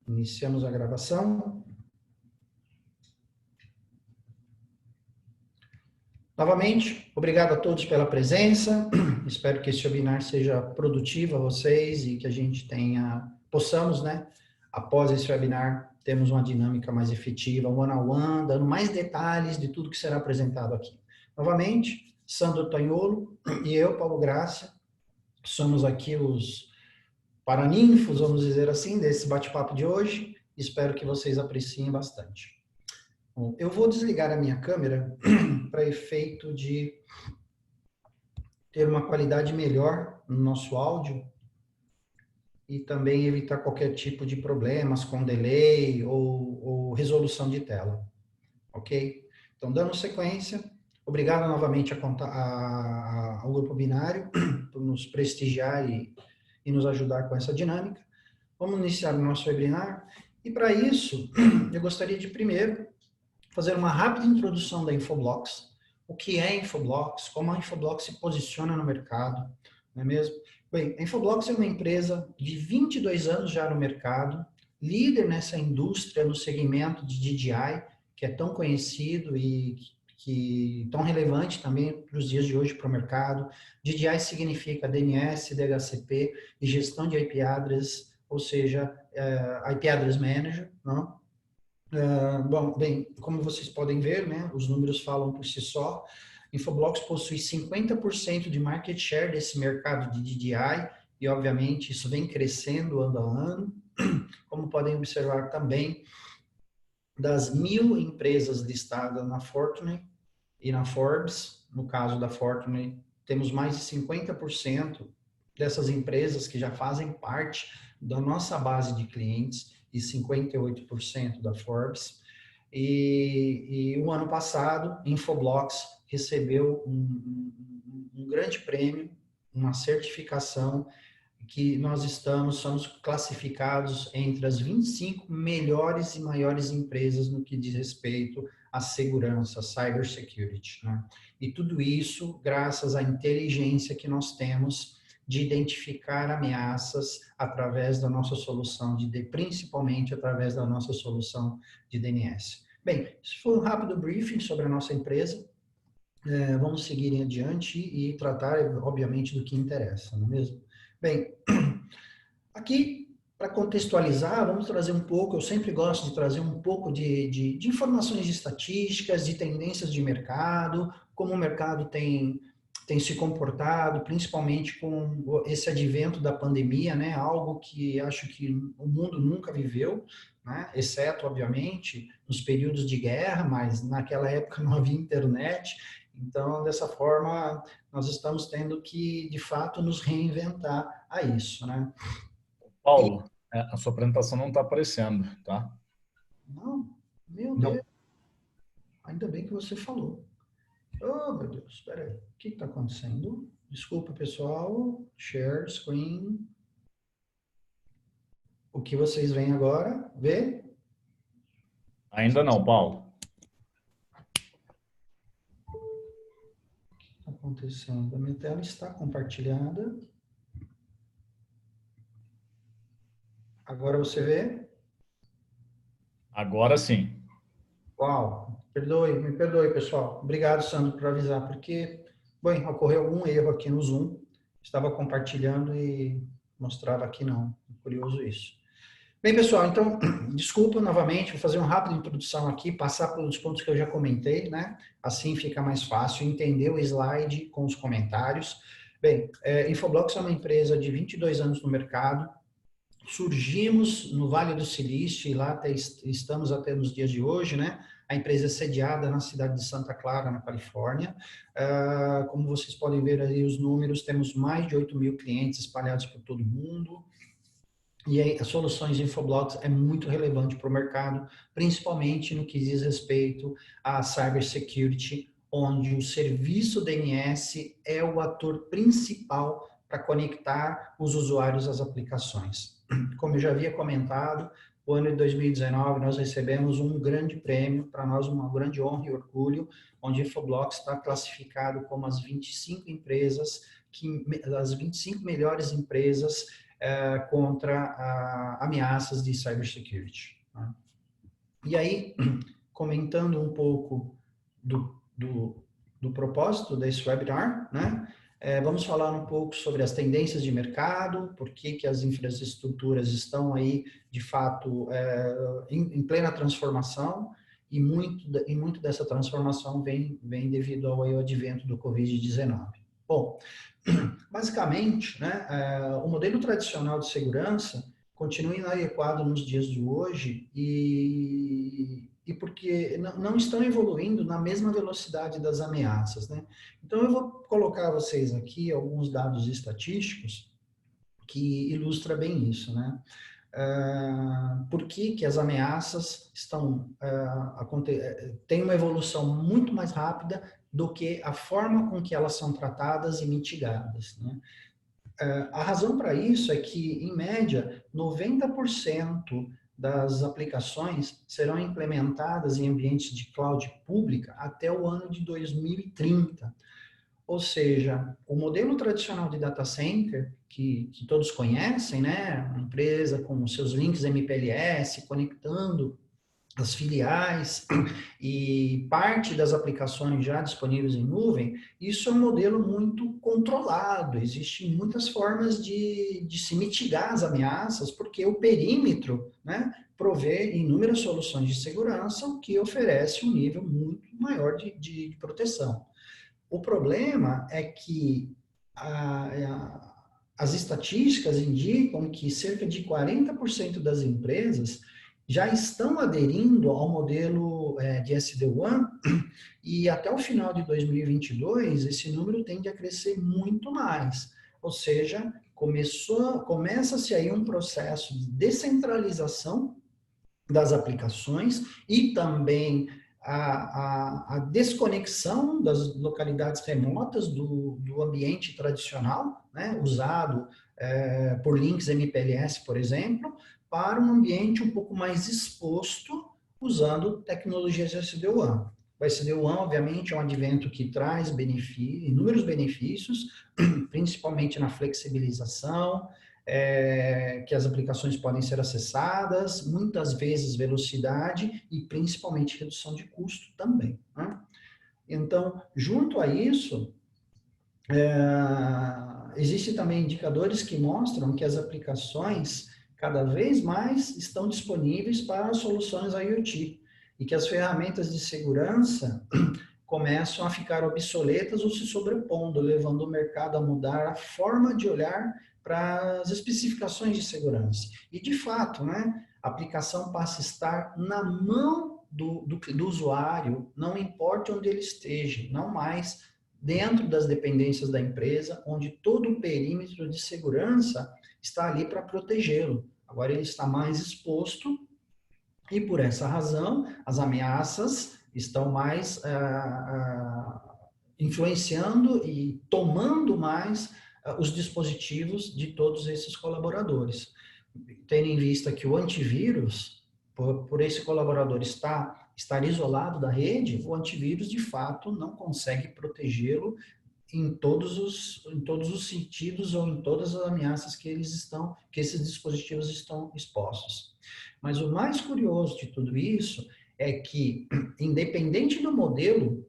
Iniciamos a gravação. Novamente, obrigado a todos pela presença. Espero que esse webinar seja produtivo a vocês e que a gente possamos, após esse webinar, termos uma dinâmica mais efetiva, one-on-one, dando mais detalhes de tudo que será apresentado aqui. Novamente, Sandro Tonholo e eu, Paulo Graça, somos aqui os paraninfos, vamos dizer assim, desse bate-papo de hoje. Espero que vocês apreciem bastante. Bom, eu vou desligar a minha câmera para efeito de ter uma qualidade melhor no nosso áudio e também evitar qualquer tipo de problemas com delay ou resolução de tela. Ok? Então, dando sequência, obrigado novamente ao Grupo Binário por nos prestigiar e nos ajudar com essa dinâmica. Vamos iniciar o nosso webinar. E para isso, eu gostaria de primeiro fazer uma rápida introdução da Infoblox. O que é Infoblox? Como a Infoblox se posiciona no mercado, não é mesmo? Bem, a Infoblox é uma empresa de 22 anos já no mercado, líder nessa indústria no segmento de DDI, que é tão conhecido e que tão relevante também para os dias de hoje para o mercado. DDI significa DNS, DHCP e gestão de IP address, ou seja, IP Address Manager, não? Bom, bem, como vocês podem ver, os números falam por si só. Infoblox possui 50% de market share desse mercado de DDI e, obviamente, isso vem crescendo ano a ano. Como podem observar também, das 1.000 empresas listadas na Fortune e na Forbes, no caso da Fortune, temos mais de 50% dessas empresas que já fazem parte da nossa base de clientes e 58% da Forbes. E o ano passado, Infoblox recebeu um grande prêmio, uma certificação que nós somos classificados entre as 25 melhores e maiores empresas no que diz respeito à segurança, cybersecurity, né? E tudo isso graças à inteligência que nós temos de identificar ameaças através da nossa solução, principalmente através da nossa solução de DNS. Bem, isso foi um rápido briefing sobre a nossa empresa. Vamos seguir em adiante e tratar, obviamente, do que interessa, não é mesmo? Bem, aqui, para contextualizar, vamos trazer um pouco, eu sempre gosto de trazer um pouco de informações de estatísticas, de tendências de mercado, como o mercado tem se comportado, principalmente com esse advento da pandemia, algo que acho que o mundo nunca viveu, exceto, obviamente, nos períodos de guerra, mas naquela época não havia internet. Então, dessa forma, nós estamos tendo que, de fato, nos reinventar a isso, Paulo, a sua apresentação não está aparecendo, tá? Não, meu Deus. Ainda bem que você falou. Oh, meu Deus, espera aí. O que está acontecendo? Desculpa, pessoal. Share screen. O que vocês veem agora? Vê? Ainda não, Paulo. O que está acontecendo? A minha tela está compartilhada. Agora você vê? Agora sim. Uau, me perdoe, pessoal. Obrigado, Sandro, por avisar, porque, bem, ocorreu algum erro aqui no Zoom. Estava compartilhando e mostrava que não. Curioso isso. Bem, pessoal, então, desculpa novamente, vou fazer uma rápida introdução aqui, passar pelos pontos que eu já comentei, Assim fica mais fácil entender o slide com os comentários. Bem, Infoblox é uma empresa de 22 anos no mercado. Surgimos no Vale do Silício e lá estamos até nos dias de hoje, A empresa é sediada na cidade de Santa Clara, na Califórnia. Como vocês podem ver aí os números, temos mais de 8.000 clientes espalhados por todo o mundo. E aí, as soluções de Infoblox é muito relevante para o mercado, principalmente no que diz respeito à cybersecurity, onde o serviço DNS é o ator principal para conectar os usuários às aplicações. Como eu já havia comentado, o ano de 2019 nós recebemos um grande prêmio, para nós uma grande honra e orgulho, onde a Infoblox está classificado como as 25 melhores empresas contra ameaças de cybersecurity. Né? E aí, comentando um pouco do propósito desse webinar, né? Vamos falar um pouco sobre as tendências de mercado, por que as infraestruturas estão aí, de fato, em plena transformação, e muito dessa transformação vem devido ao advento do Covid-19. Bom, basicamente, né, o modelo tradicional de segurança continua inadequado nos dias de hoje e porque não estão evoluindo na mesma velocidade das ameaças, né? Então, eu vou colocar a vocês aqui alguns dados estatísticos que ilustram bem isso, né? Por que as ameaças têm uma evolução muito mais rápida do que a forma com que elas são tratadas e mitigadas, né? A razão para isso é que, em média, 90% das aplicações serão implementadas em ambientes de cloud pública até o ano de 2030. Ou seja, o modelo tradicional de data center, que todos conhecem, né? Uma empresa com seus links MPLS, conectando as filiais e parte das aplicações já disponíveis em nuvem, isso é um modelo muito controlado. Existem muitas formas de se mitigar as ameaças, porque o perímetro, né, provê inúmeras soluções de segurança, o que oferece um nível muito maior de proteção. O problema é que as estatísticas indicam que cerca de 40% das empresas já estão aderindo ao modelo de SD-WAN e até o final de 2022 esse número tende a crescer muito mais. Ou seja, começa-se aí um processo de descentralização das aplicações e também a desconexão das localidades remotas do ambiente tradicional, né, usado por links MPLS, por exemplo, para um ambiente um pouco mais exposto usando tecnologias de SD-WAN. O SD-WAN, obviamente, é um advento que traz inúmeros benefícios, principalmente na flexibilização, que as aplicações podem ser acessadas, muitas vezes velocidade e principalmente redução de custo também. Né? Então, junto a isso, existem também indicadores que mostram que as aplicações cada vez mais estão disponíveis para soluções IoT e que as ferramentas de segurança começam a ficar obsoletas ou se sobrepondo, levando o mercado a mudar a forma de olhar para as especificações de segurança. E, de fato, né, a aplicação passa a estar na mão do usuário, não importa onde ele esteja, não mais dentro das dependências da empresa, onde todo o perímetro de segurança está ali para protegê-lo. Agora ele está mais exposto e, por essa razão, as ameaças estão mais influenciando e tomando mais os dispositivos de todos esses colaboradores. Tendo em vista que o antivírus, por esse colaborador estar isolado da rede, o antivírus, de fato, não consegue protegê-lo em todos os sentidos ou em todas as ameaças que esses dispositivos estão expostos. Mas o mais curioso de tudo isso é que, independente do modelo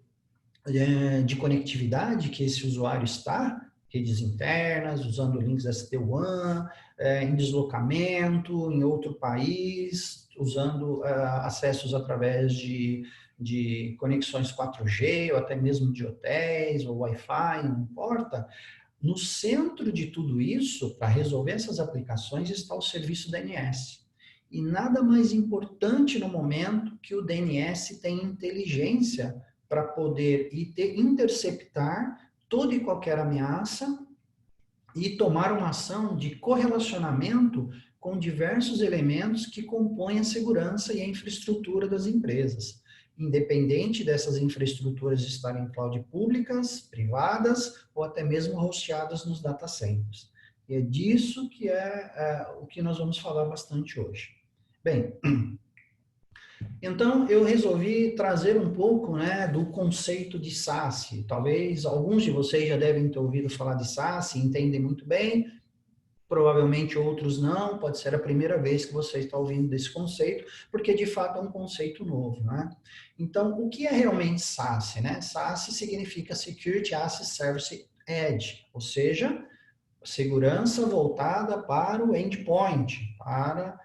de conectividade que esse usuário está, redes internas, usando links SD-WAN, em deslocamento, em outro país, usando acessos através de conexões 4G, ou até mesmo de hotéis, ou Wi-Fi, não importa. No centro de tudo isso, para resolver essas aplicações, está o serviço DNS. E nada mais importante no momento que o DNS tenha inteligência para poder interceptar toda e qualquer ameaça e tomar uma ação de correlacionamento com diversos elementos que compõem a segurança e a infraestrutura das empresas, independente dessas infraestruturas estarem em cloud públicas, privadas ou até mesmo hosteadas nos data centers. E é disso que o que nós vamos falar bastante hoje. Bem, então eu resolvi trazer um pouco, né, do conceito de SaaS. Talvez alguns de vocês já devem ter ouvido falar de SaaS, entendem muito bem. provavelmente outros não, pode ser a primeira vez que você está ouvindo desse conceito, porque de fato é um conceito novo, né? Então, o que é realmente SaaS, né? SaaS significa Security Asset Service Edge, ou seja, segurança voltada para o endpoint, para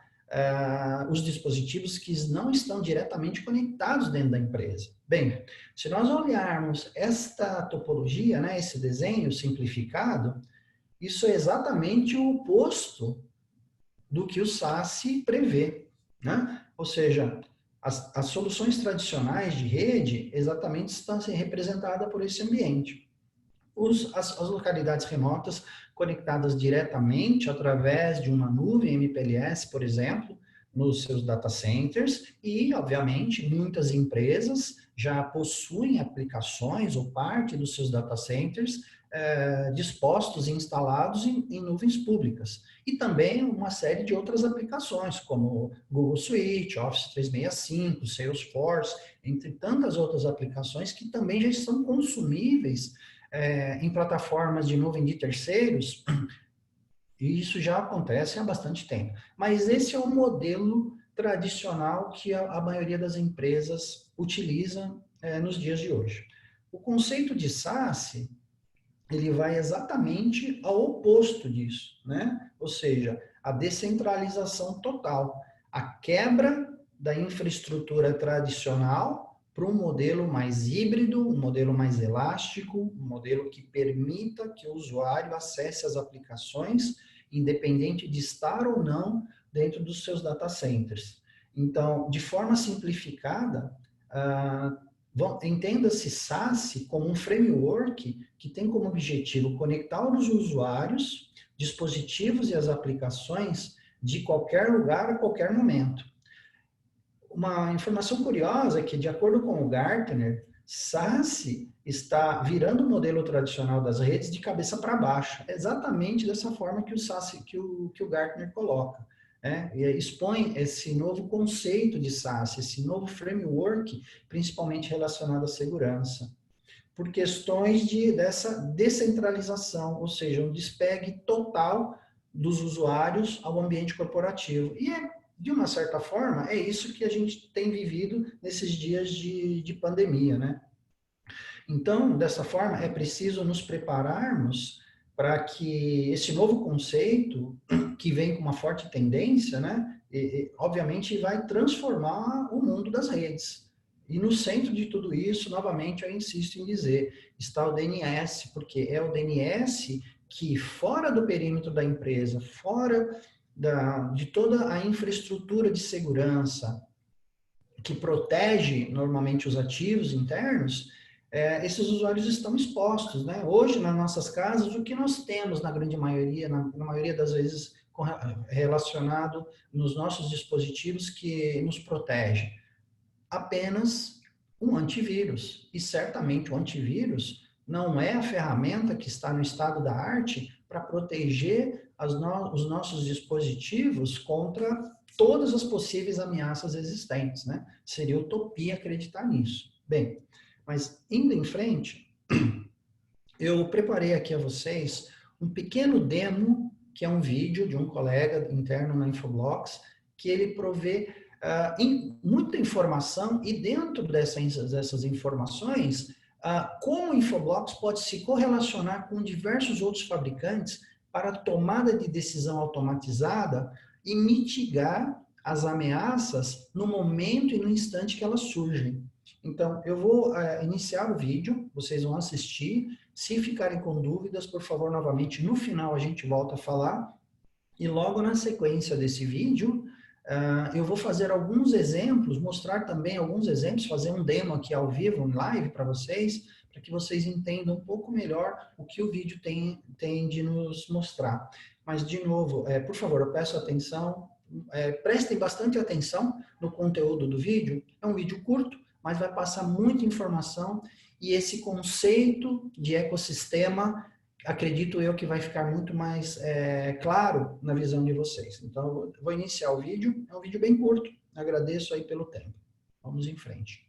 os dispositivos que não estão diretamente conectados dentro da empresa. Bem, se nós olharmos esta topologia, né, esse desenho simplificado, isso é exatamente o oposto do que o SaaS prevê, né? Ou seja, as soluções tradicionais de rede exatamente estão sendo representadas por esse ambiente. As localidades remotas conectadas diretamente através de uma nuvem MPLS, por exemplo, nos seus data centers e, obviamente, muitas empresas já possuem aplicações ou parte dos seus data centers dispostos e instalados em nuvens públicas. E também uma série de outras aplicações, como Google Suite, Office 365, Salesforce, entre tantas outras aplicações que também já estão consumíveis em plataformas de nuvem de terceiros, e isso já acontece há bastante tempo. Mas esse é o modelo tradicional que a maioria das empresas utiliza nos dias de hoje. O conceito de SaaS, ele vai exatamente ao oposto disso, né? Ou seja, a descentralização total, a quebra da infraestrutura tradicional para um modelo mais híbrido, um modelo mais elástico, um modelo que permita que o usuário acesse as aplicações, independente de estar ou não dentro dos seus data centers. Então, de forma simplificada, entenda-se SaaS como um framework que tem como objetivo conectar os usuários, dispositivos e as aplicações de qualquer lugar a qualquer momento. Uma informação curiosa é que, de acordo com o Gartner, SaaS está virando o modelo tradicional das redes de cabeça para baixo. É exatamente dessa forma que o SaaS, que o Gartner coloca. E expõe esse novo conceito de SaaS, esse novo framework, principalmente relacionado à segurança, por questões dessa descentralização, ou seja, um despegue total dos usuários ao ambiente corporativo. E de uma certa forma, é isso que a gente tem vivido nesses dias de pandemia, né? Então, dessa forma, é preciso nos prepararmos para que esse novo conceito, que vem com uma forte tendência, né, obviamente vai transformar o mundo das redes. E no centro de tudo isso, novamente, eu insisto em dizer, está o DNS, porque é o DNS que, fora do perímetro da empresa, fora de toda a infraestrutura de segurança que protege normalmente os ativos internos, esses usuários estão expostos, né? Hoje, nas nossas casas, o que nós temos, na grande maioria, na maioria das vezes, relacionado nos nossos dispositivos que nos protege? Apenas um antivírus. E certamente o antivírus não é a ferramenta que está no estado da arte para proteger os nossos dispositivos contra todas as possíveis ameaças existentes, né? Seria utopia acreditar nisso. Bem, mas indo em frente, eu preparei aqui a vocês um pequeno demo, que é um vídeo de um colega interno na Infoblox, que ele provê muita informação e dentro dessas informações, como o Infoblox pode se correlacionar com diversos outros fabricantes para a tomada de decisão automatizada e mitigar as ameaças no momento e no instante que elas surgem. Então, eu vou iniciar o vídeo, vocês vão assistir. Se ficarem com dúvidas, por favor, novamente, no final a gente volta a falar. E logo na sequência desse vídeo, eu vou fazer alguns exemplos, mostrar também alguns exemplos, fazer um demo aqui ao vivo, em live para vocês, para que vocês entendam um pouco melhor o que o vídeo tem de nos mostrar. Mas, de novo, por favor, eu peço atenção, prestem bastante atenção no conteúdo do vídeo. É um vídeo curto, mas vai passar muita informação e esse conceito de ecossistema, acredito eu que vai ficar muito mais claro na visão de vocês. Então, eu vou iniciar o vídeo. É um vídeo bem curto. Agradeço aí pelo tempo. Vamos em frente.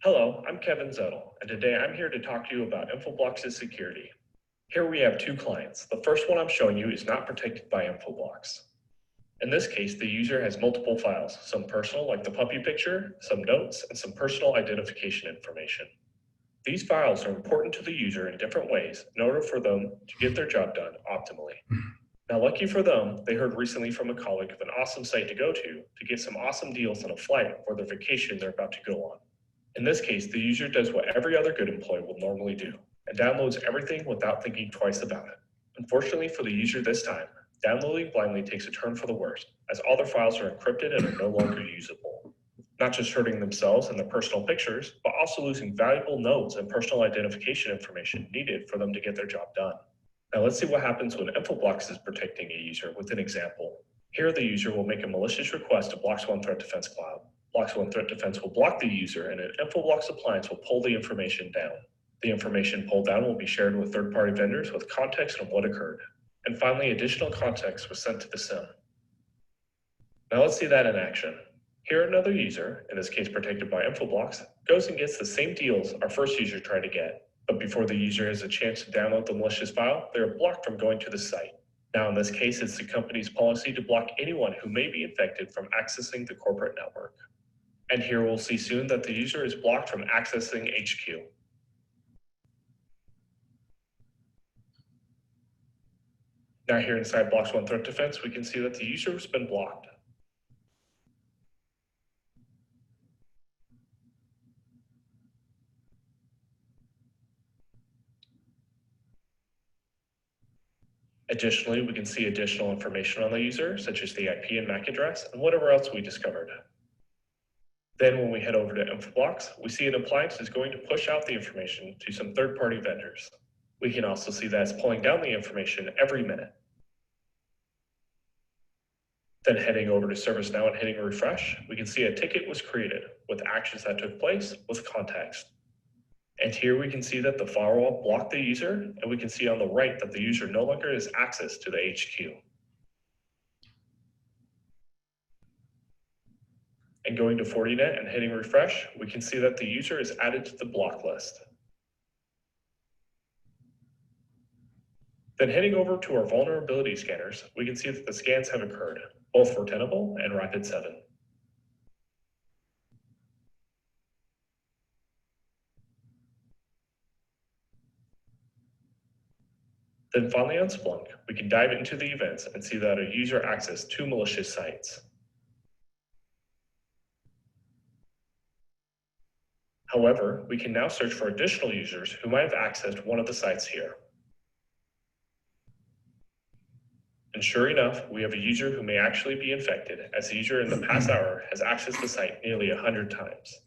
Hello, I'm Kevin Zettel, and today I'm here to talk to you about Infoblox's security. Here we have two clients. The first one I'm showing you is not protected by Infoblox. In this case, the user has multiple files, some personal like the puppy picture, some notes, and some personal identification information. These files are important to the user in different ways in order for them to get their job done optimally. Now, lucky for them, they heard recently from a colleague of an awesome site to go to get some awesome deals on a flight for their vacation they're about to go on. In this case, the user does what every other good employee will normally do and downloads everything without thinking twice about it. Unfortunately for the user this time, downloading blindly takes a turn for the worst, as all their files are encrypted and are no longer usable. Not just hurting themselves and their personal pictures, but also losing valuable notes and personal identification information needed for them to get their job done. Now let's see what happens when Infoblox is protecting a user with an example. Here the user will make a malicious request to BloxOne Threat Defense Cloud. BloxOne Threat Defense will block the user and an Infoblox appliance will pull the information down. The information pulled down will be shared with third-party vendors with context on what occurred. And finally, additional context was sent to the SIM. Now let's see that in action. Here another user, in this case protected by Infoblox, goes and gets the same deals our first user tried to get. But before the user has a chance to download the malicious file, they are blocked from going to the site. Now in this case, it's the company's policy to block anyone who may be infected from accessing the corporate network. And here we'll see soon that the user is blocked from accessing HQ. Now here inside BloxOne Threat Defense, we can see that the user has been blocked. Additionally, we can see additional information on the user, such as the IP and MAC address, and whatever else we discovered. Then when we head over to Infoblox, we see an appliance is going to push out the information to some third-party vendors. We can also see that it's pulling down the information every minute. Then heading over to ServiceNow and hitting refresh, we can see a ticket was created with actions that took place with context. And here we can see that the firewall blocked the user, and we can see on the right that the user no longer has access to the HQ. And going to Fortinet and hitting refresh, we can see that the user is added to the block list. Then heading over to our vulnerability scanners, we can see that the scans have occurred, both for Tenable and Rapid7. Then finally on Splunk, we can dive into the events and see that a user accessed 2 malicious sites. However, we can now search for additional users who might have accessed one of the sites here. And sure enough, we have a user who may actually be infected, as the user in the past hour has accessed the site nearly 100 times.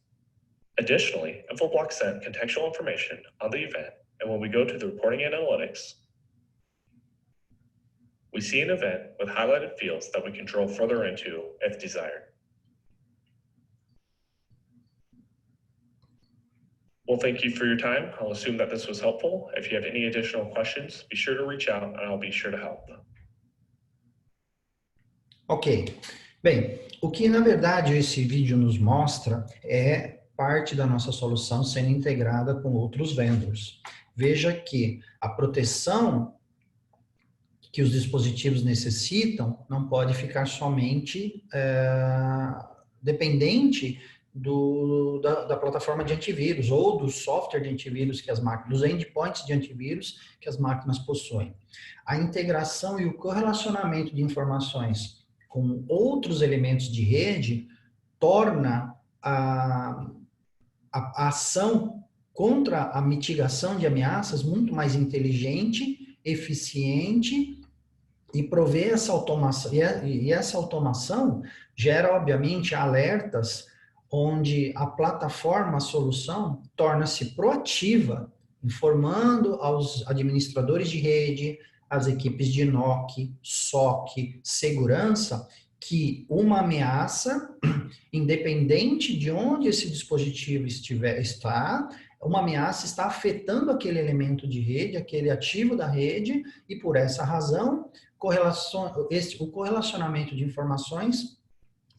Additionally, Infoblox sent contextual information on the event, and when we go to the reporting analytics, we see an event with highlighted fields that we can drill further into if desired. Well, thank you for your time. I'll assume that this was helpful. If you have any additional questions, be sure to reach out and I'll be sure to help. Ok. Bem, o que na verdade esse vídeo nos mostra é parte da nossa solução sendo integrada com outros vendors. Veja que a proteção que os dispositivos necessitam não pode ficar somente dependente da plataforma de antivírus ou do software de antivírus que as máquinas, dos endpoints de antivírus que as máquinas possuem. A integração e o correlacionamento de informações com outros elementos de rede torna a ação contra a mitigação de ameaças muito mais inteligente, eficiente e provê essa automação. E essa automação gera, obviamente, alertas onde a plataforma, a solução, torna-se proativa, informando aos administradores de rede, às equipes de NOC, SOC, segurança, que uma ameaça, independente de onde esse dispositivo está, uma ameaça está afetando aquele elemento de rede, aquele ativo da rede, e por essa razão, o correlacionamento de informações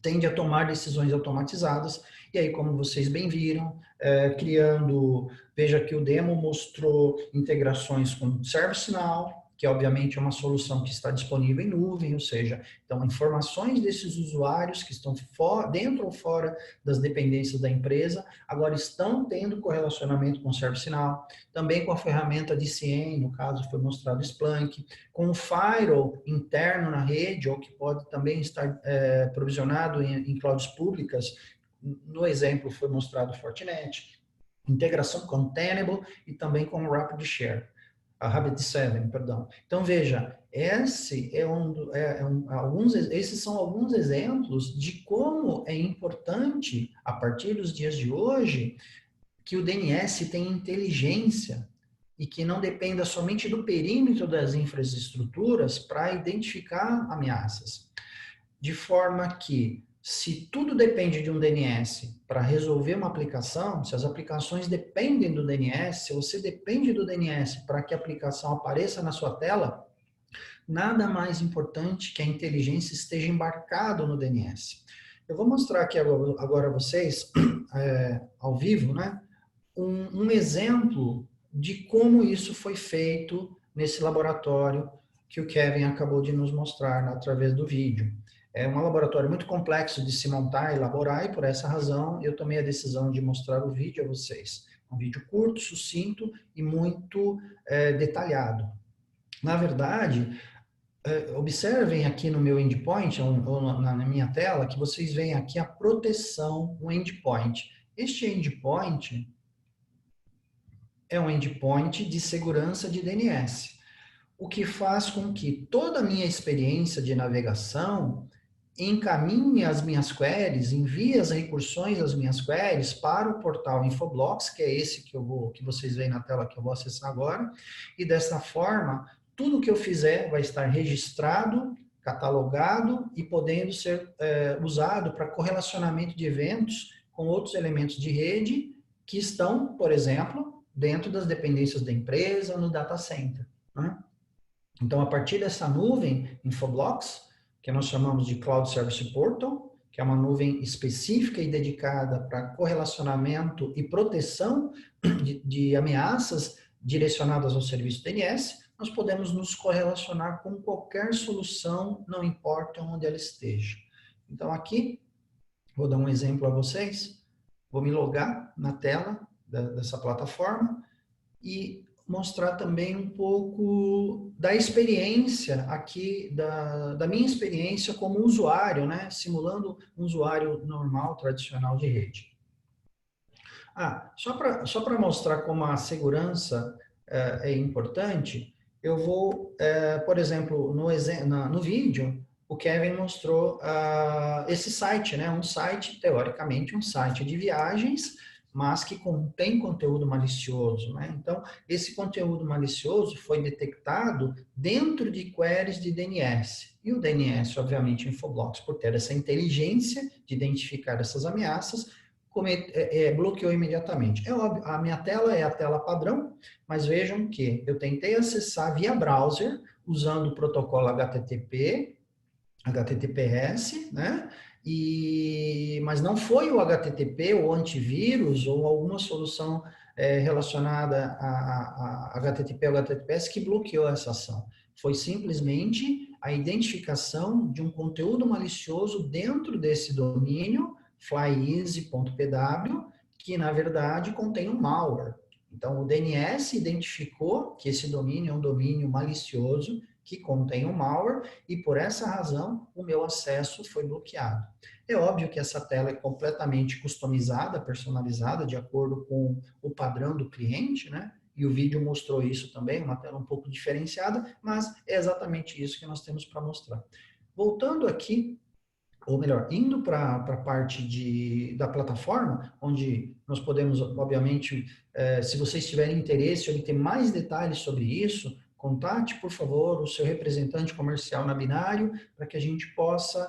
tende a tomar decisões automatizadas, e aí, como vocês bem viram, veja que o demo mostrou integrações com ServiceNow, que obviamente é uma solução que está disponível em nuvem, ou seja, então informações desses usuários que estão dentro ou fora das dependências da empresa, agora estão tendo correlacionamento com o ServiceNow, também com a ferramenta de CIEM, no caso foi mostrado o Splunk, com o firewall interno na rede, ou que pode também estar provisionado em clouds públicas, no exemplo foi mostrado o Fortinet, integração com Tenable e também com o RapidShare. A Rapid7, perdão. Então, veja, esses são alguns exemplos de como é importante, a partir dos dias de hoje, que o DNS tenha inteligência e que não dependa somente do perímetro das infraestruturas para identificar ameaças. De forma que, se tudo depende de um DNS para resolver uma aplicação, se as aplicações dependem do DNS, se você depende do DNS para que a aplicação apareça na sua tela, nada mais importante que a inteligência esteja embarcada no DNS. Eu vou mostrar aqui agora a vocês, ao vivo, né, um exemplo de como isso foi feito nesse laboratório que o Kevin acabou de nos mostrar através do vídeo. É um laboratório muito complexo de se montar e elaborar, e por essa razão eu tomei a decisão de mostrar o vídeo a vocês. Um vídeo curto, sucinto e muito detalhado. Na verdade, observem aqui no meu endpoint, ou na minha tela, que vocês veem aqui a proteção do endpoint. Este endpoint é um endpoint de segurança de DNS, o que faz com que toda a minha experiência de navegação encaminhe as minhas queries, envie as recursões das minhas queries para o portal Infoblox, que é esse que vocês veem na tela que eu vou acessar agora, e dessa forma, tudo que eu fizer vai estar registrado, catalogado e podendo ser usado para correlacionamento de eventos com outros elementos de rede que estão, por exemplo, dentro das dependências da empresa ou no data center, né? Então, a partir dessa nuvem Infoblox, que nós chamamos de Cloud Service Portal, que é uma nuvem específica e dedicada para correlacionamento e proteção de ameaças direcionadas ao serviço DNS, nós podemos nos correlacionar com qualquer solução, não importa onde ela esteja. Então, aqui, vou dar um exemplo a vocês, vou me logar na tela dessa plataforma e mostrar também um pouco da experiência aqui, da minha experiência como usuário, né? Simulando um usuário normal, tradicional de rede. Só para mostrar como a segurança é importante, eu vou, por exemplo, no vídeo, o Kevin mostrou esse site, né? Um site, teoricamente, um site de viagens, mas que contém conteúdo malicioso, né? Então, esse conteúdo malicioso foi detectado dentro de queries de DNS. E o DNS, obviamente, Infoblox, por ter essa inteligência de identificar essas ameaças, bloqueou imediatamente. É óbvio, a minha tela é a tela padrão, mas vejam que eu tentei acessar via browser, usando o protocolo HTTPS, né? Mas não foi o HTTP, ou antivírus, ou alguma solução relacionada a HTTP ou HTTPS que bloqueou essa ação. Foi simplesmente a identificação de um conteúdo malicioso dentro desse domínio, flyeasy.pw, que na verdade contém um malware. Então, o DNS identificou que esse domínio é um domínio malicioso, que contém um malware, e por essa razão o meu acesso foi bloqueado. É óbvio que essa tela é completamente customizada, personalizada, de acordo com o padrão do cliente, né? E o vídeo mostrou isso também, uma tela um pouco diferenciada, mas é exatamente isso que nós temos para mostrar. Voltando aqui, ou melhor, indo para a parte da plataforma, onde nós podemos, obviamente, se vocês tiverem interesse em obter mais detalhes sobre isso, contate, por favor, o seu representante comercial na Binário, para que a gente possa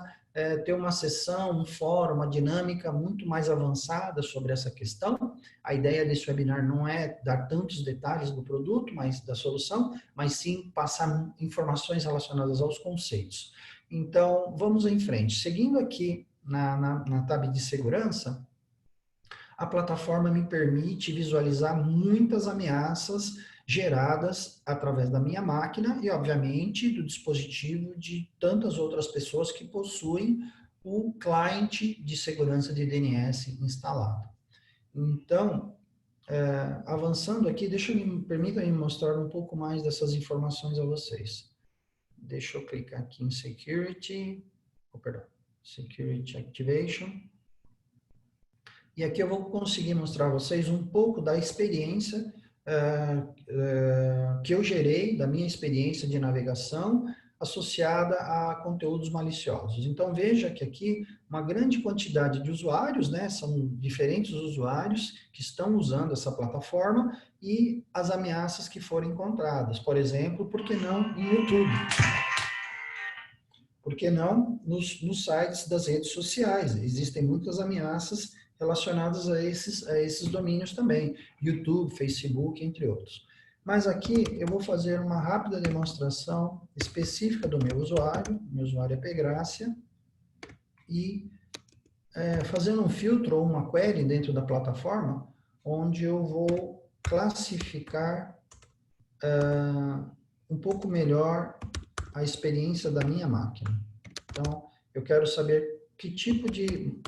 ter uma sessão, um fórum, uma dinâmica muito mais avançada sobre essa questão. A ideia desse webinar não é dar tantos detalhes do produto, da solução, mas sim passar informações relacionadas aos conceitos. Então, vamos em frente. Seguindo aqui na tab de segurança, a plataforma me permite visualizar muitas ameaças geradas através da minha máquina e, obviamente, do dispositivo de tantas outras pessoas que possuem o cliente de segurança de DNS instalado. Então, avançando aqui, permita-me mostrar um pouco mais dessas informações a vocês. Deixa eu clicar aqui em Security, Security Activation. E aqui eu vou conseguir mostrar a vocês um pouco da experiência que eu gerei, da minha experiência de navegação associada a conteúdos maliciosos. Então, veja que aqui uma grande quantidade de usuários, né, são diferentes usuários que estão usando essa plataforma e as ameaças que foram encontradas. Por exemplo, por que não em YouTube? Por que não nos sites das redes sociais? Existem muitas ameaças relacionadas a esses domínios também. YouTube, Facebook, entre outros. Mas aqui eu vou fazer uma rápida demonstração específica do meu usuário é Pgrácia, e fazendo um filtro ou uma query dentro da plataforma, onde eu vou classificar um pouco melhor a experiência da minha máquina. Então, eu quero saber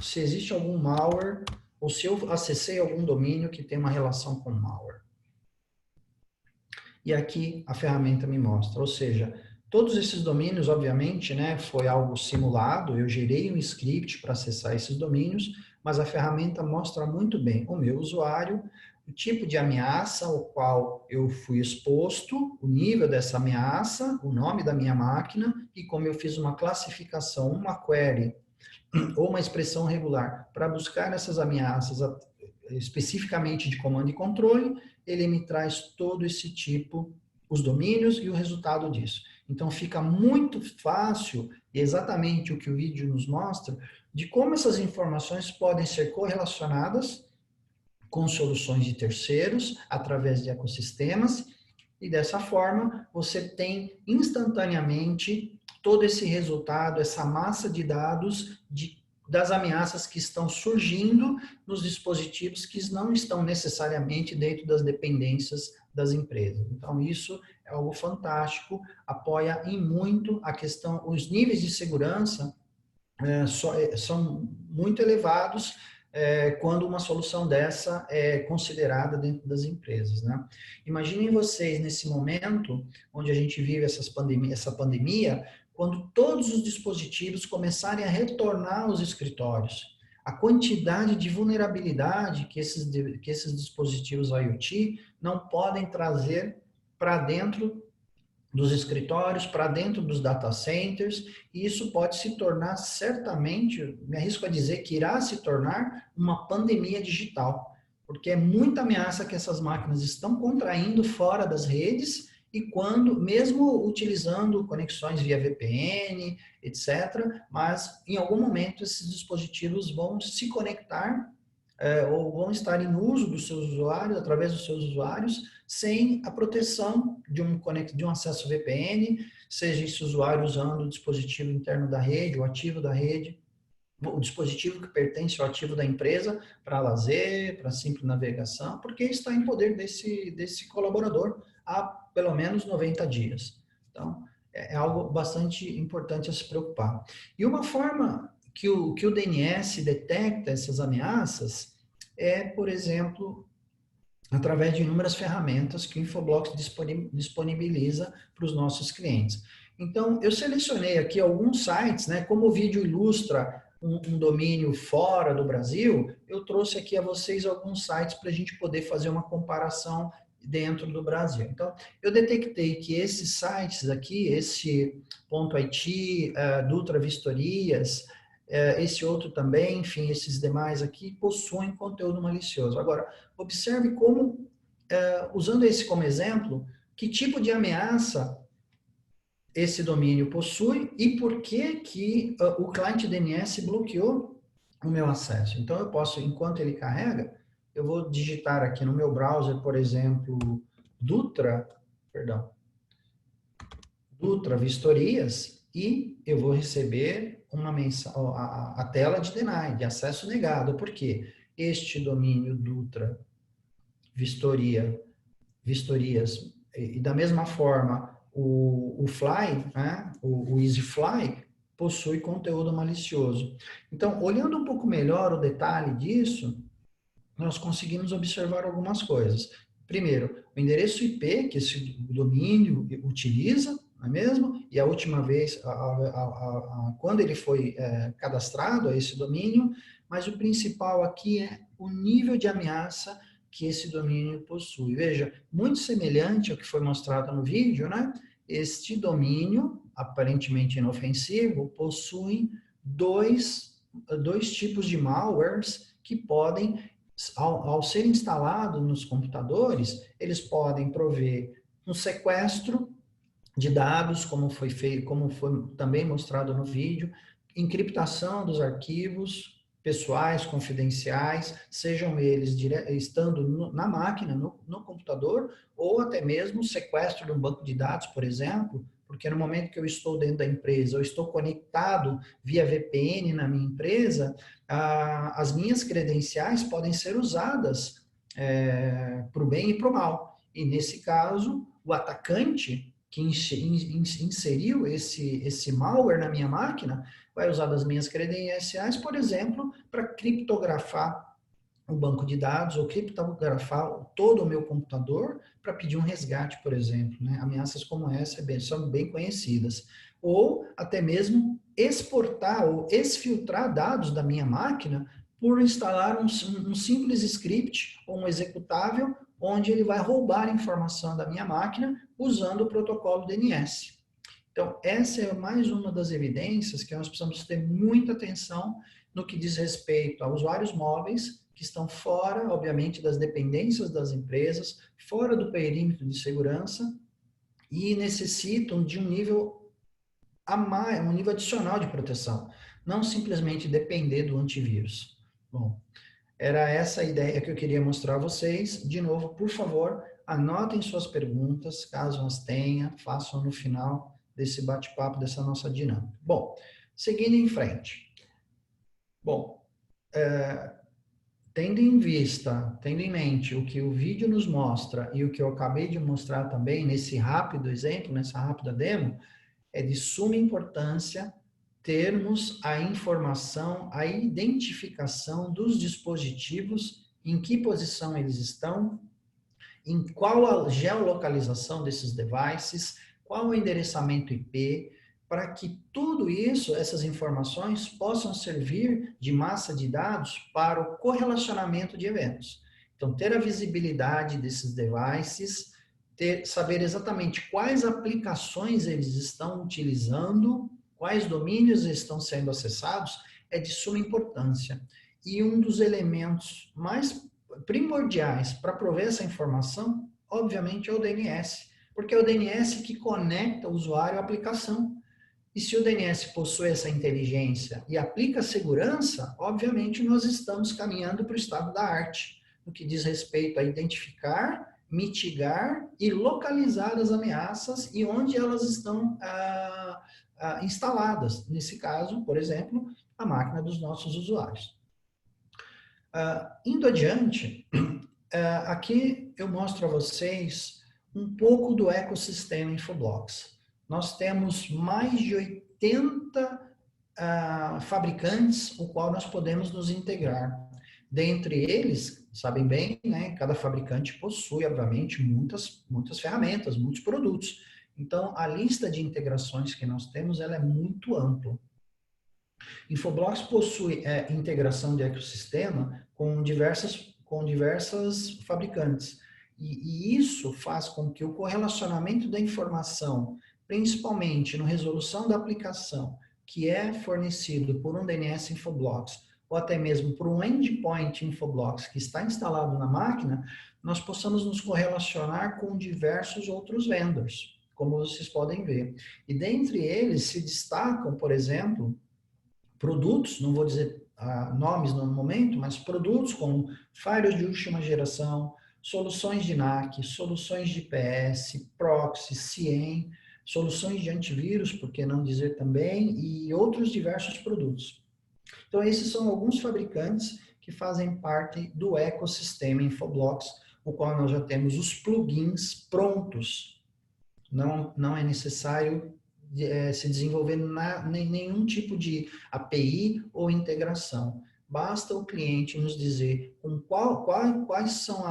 se existe algum malware, ou se eu acessei algum domínio que tem uma relação com malware. E aqui a ferramenta me mostra, ou seja, todos esses domínios, obviamente, né, foi algo simulado, eu gerei um script para acessar esses domínios, mas a ferramenta mostra muito bem o meu usuário, o tipo de ameaça ao qual eu fui exposto, o nível dessa ameaça, o nome da minha máquina, e como eu fiz uma classificação, uma query ou uma expressão regular para buscar essas ameaças especificamente de comando e controle, ele me traz todo esse tipo, os domínios e o resultado disso. Então fica muito fácil, exatamente o que o vídeo nos mostra, de como essas informações podem ser correlacionadas com soluções de terceiros, através de ecossistemas, e dessa forma você tem instantaneamente todo esse resultado, essa massa de dados das ameaças que estão surgindo nos dispositivos que não estão necessariamente dentro das dependências das empresas. Então, isso é algo fantástico, apoia em muito a questão, os níveis de segurança são muito elevados quando uma solução dessa é considerada dentro das empresas, né? Imaginem vocês nesse momento onde a gente vive essa pandemia, quando todos os dispositivos começarem a retornar aos escritórios. A quantidade de vulnerabilidade que esses dispositivos IoT não podem trazer para dentro dos escritórios, para dentro dos data centers, e isso pode se tornar certamente, me arrisco a dizer que irá se tornar uma pandemia digital, porque é muita ameaça que essas máquinas estão contraindo fora das redes, e quando, mesmo utilizando conexões via VPN, etc., mas em algum momento esses dispositivos vão se conectar ou vão estar em uso dos seus usuários, através dos seus usuários, sem a proteção de um acesso VPN, seja esse usuário usando o dispositivo interno da rede, o ativo da rede, o dispositivo que pertence ao ativo da empresa para lazer, para simples navegação, porque está em poder desse colaborador há pelo menos 90 dias. Então, é algo bastante importante a se preocupar. E uma forma que o DNS detecta essas ameaças é, por exemplo, através de inúmeras ferramentas que o Infoblox disponibiliza para os nossos clientes. Então, eu selecionei aqui alguns sites, né? Como o vídeo ilustra um domínio fora do Brasil, eu trouxe aqui a vocês alguns sites para a gente poder fazer uma comparação dentro do Brasil. Então, eu detectei que esses sites aqui, esse .it, Dutra Vistorias, esse outro também, enfim, esses demais aqui possuem conteúdo malicioso. Agora, observe como, usando esse como exemplo, que tipo de ameaça esse domínio possui e por que o cliente DNS bloqueou o meu acesso. Então, eu posso, enquanto ele carrega, eu vou digitar aqui no meu browser, por exemplo, Dutra Vistorias, e eu vou receber uma a tela de deny, de acesso negado. Por quê? Este domínio Dutra vistorias, e da mesma forma o Fly, né, o EasyFly, possui conteúdo malicioso. Então, olhando um pouco melhor o detalhe disso, nós conseguimos observar algumas coisas. Primeiro, o endereço IP que esse domínio utiliza, não é mesmo? E a última vez, quando ele foi cadastrado a esse domínio, mas o principal aqui é o nível de ameaça que esse domínio possui. Veja, muito semelhante ao que foi mostrado no vídeo, né? Este domínio, aparentemente inofensivo, possui dois tipos de malwares que podem, ao ser instalado nos computadores, eles podem prover um sequestro de dados, como foi também mostrado no vídeo, encriptação dos arquivos pessoais, confidenciais, sejam eles estando na máquina, no computador, ou até mesmo sequestro de um banco de dados, por exemplo, porque no momento que eu estou dentro da empresa, eu estou conectado via VPN na minha empresa, as minhas credenciais podem ser usadas para o bem e para o mal. E nesse caso, o atacante que inseriu esse malware na minha máquina vai usar das minhas credenciais, por exemplo, para criptografar o banco de dados ou criptografar todo o meu computador para pedir um resgate, por exemplo. Né? Ameaças como essa são bem conhecidas. Ou até mesmo exportar ou exfiltrar dados da minha máquina por instalar um simples script ou um executável onde ele vai roubar informação da minha máquina usando o protocolo DNS. Então, essa é mais uma das evidências que nós precisamos ter muita atenção no que diz respeito a usuários móveis que estão fora, obviamente, das dependências das empresas, fora do perímetro de segurança e necessitam de um nível adicional de proteção, não simplesmente depender do antivírus. Bom, era essa a ideia que eu queria mostrar a vocês. De novo, por favor, anotem suas perguntas, caso as tenha, façam no final desse bate-papo, dessa nossa dinâmica. Bom, seguindo em frente. Bom, tendo em mente o que o vídeo nos mostra e o que eu acabei de mostrar também nesse rápido exemplo, nessa rápida demo, é de suma importância termos a informação, a identificação dos dispositivos, em que posição eles estão, em qual a geolocalização desses devices, qual o endereçamento IP, para que tudo isso, essas informações, possam servir de massa de dados para o correlacionamento de eventos. Então, ter a visibilidade desses devices, saber exatamente quais aplicações eles estão utilizando, quais domínios estão sendo acessados, é de suma importância. E um dos elementos mais primordiais para prover essa informação, obviamente, é o DNS, porque é o DNS que conecta o usuário à aplicação. E se o DNS possui essa inteligência e aplica segurança, obviamente nós estamos caminhando para o estado da arte, no que diz respeito a identificar, mitigar e localizar as ameaças e onde elas estão instaladas. Nesse caso, por exemplo, a máquina dos nossos usuários. Indo adiante, aqui eu mostro a vocês um pouco do ecossistema Infoblox. Nós temos mais de 80 fabricantes, o qual nós podemos nos integrar. Dentre eles, sabem bem, né, cada fabricante possui, obviamente, muitas ferramentas, muitos produtos. Então, a lista de integrações que nós temos, ela é muito ampla. Infoblox possui integração de ecossistema com diversas fabricantes. E isso faz com que o correlacionamento da informação, principalmente na resolução da aplicação, que é fornecido por um DNS Infoblox, ou até mesmo por um endpoint Infoblox que está instalado na máquina, nós possamos nos correlacionar com diversos outros vendors, como vocês podem ver. E dentre eles se destacam, por exemplo, produtos, não vou dizer nomes no momento, mas produtos como firewalls de última geração, soluções de NAC, soluções de IPS, proxy, CIEM, soluções de antivírus, por que não dizer também, e outros diversos produtos. Então, esses são alguns fabricantes que fazem parte do ecossistema Infoblox, o qual nós já temos os plugins prontos. Não é necessário se desenvolver nenhum tipo de API ou integração. Basta o cliente nos dizer quais são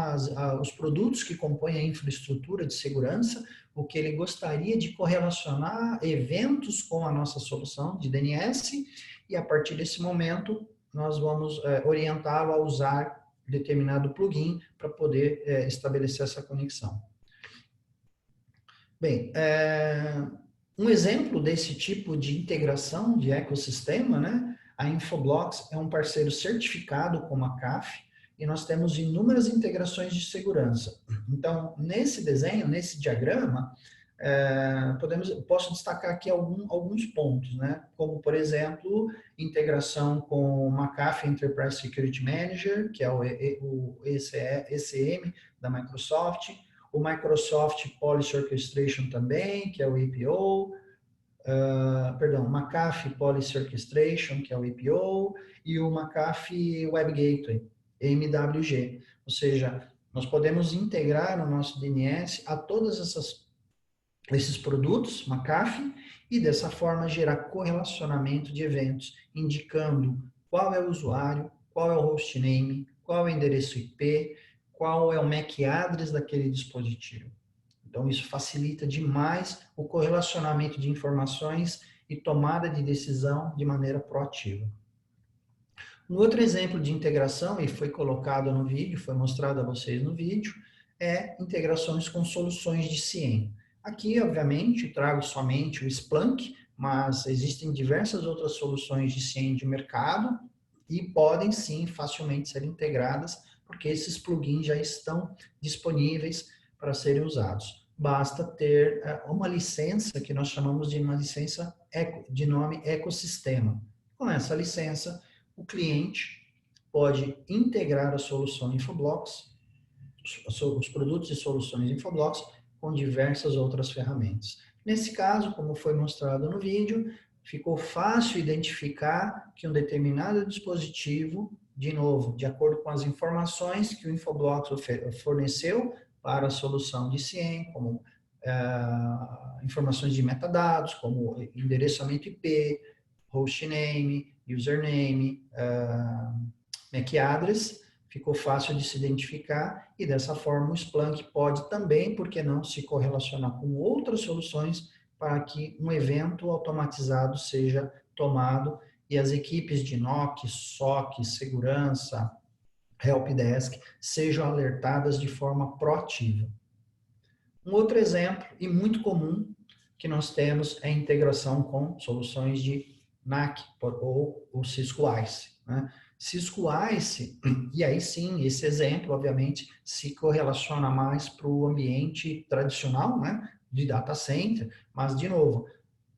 os produtos que compõem a infraestrutura de segurança, o que ele gostaria de correlacionar eventos com a nossa solução de DNS, e a partir desse momento nós vamos orientá-lo a usar determinado plugin para poder estabelecer essa conexão. Bem, um exemplo desse tipo de integração de ecossistema, né? A Infoblox é um parceiro certificado como a CAF e nós temos inúmeras integrações de segurança. Então, nesse desenho, nesse diagrama, posso destacar aqui alguns pontos, né? Como, por exemplo, integração com o McAfee Enterprise Security Manager, que é o ECM da Microsoft, o Microsoft Policy Orchestration também, que é o APO, McAfee Policy Orchestration, que é o APO, e o McAfee Web Gateway, MWG. Ou seja, nós podemos integrar o nosso DNS a todos esses produtos, McAfee, e dessa forma gerar correlacionamento de eventos, indicando qual é o usuário, qual é o hostname, qual é o endereço IP, qual é o MAC address daquele dispositivo. Então, isso facilita demais o correlacionamento de informações e tomada de decisão de maneira proativa. Um outro exemplo de integração, e foi colocado no vídeo, foi mostrado a vocês no vídeo, é integrações com soluções de CIEM. Aqui, obviamente, trago somente o Splunk, mas existem diversas outras soluções de CIEM de mercado e podem, sim, facilmente ser integradas, porque esses plugins já estão disponíveis para serem usados. Basta ter uma licença que nós chamamos de uma licença de nome ecossistema. Com essa licença, o cliente pode integrar a solução Infoblox, os produtos e soluções Infoblox, com diversas outras ferramentas. Nesse caso, como foi mostrado no vídeo, ficou fácil identificar que um determinado dispositivo, de novo, de acordo com as informações que o Infoblox forneceu para a solução de CIEM, como informações de metadados, como endereçamento IP, hostname, username, MAC address, ficou fácil de se identificar e dessa forma o Splunk pode também, por que não, se correlacionar com outras soluções para que um evento automatizado seja tomado e as equipes de NOC, SOC, segurança, helpdesk sejam alertadas de forma proativa. Um outro exemplo, e muito comum, que nós temos é a integração com soluções de NAC ou o Cisco ISE, né? Cisco ISE, e aí sim, esse exemplo, obviamente, se correlaciona mais para o ambiente tradicional, né, de data center, mas, de novo,